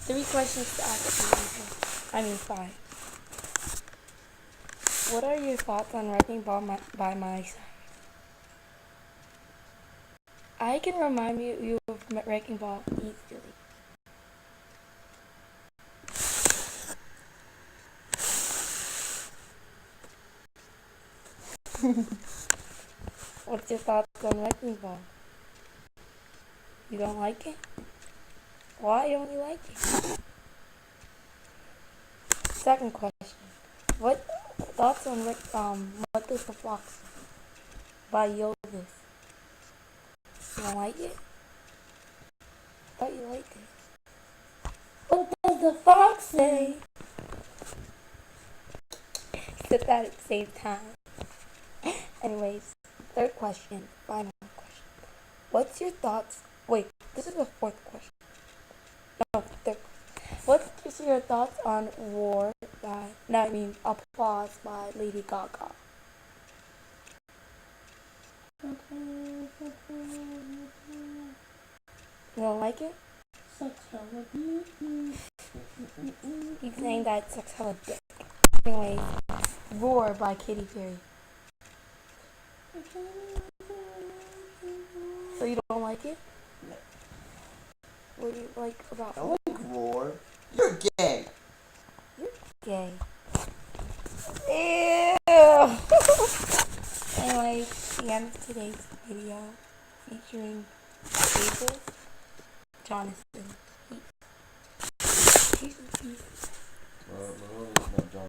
Three questions to ask you. I mean, five. What are your thoughts on Wrecking Ball by Miley Cyrus? I can remind you of Wrecking Ball easily. What's your thoughts on Wrecking Ball? You don't like it? Why don't you like it? Second question. What thoughts on What Does the Fox Say by Yovis? You don't like it? I thought you liked it. What does the fox say? Said that at the same time. Anyways, third question, final question. What's your thoughts? Wait, this is the fourth question. No, third. What's your thoughts on Applause by Lady Gaga? You don't like it? He's saying that sucks hella dick. Anyway, Roar by Katy Perry. So you don't like it? No. What do you like about I like Roar. You're gay. You're gay. Ew. Anyway, the end of today's video featuring David Jonathan. Peace. Peace. Well, my name is not John.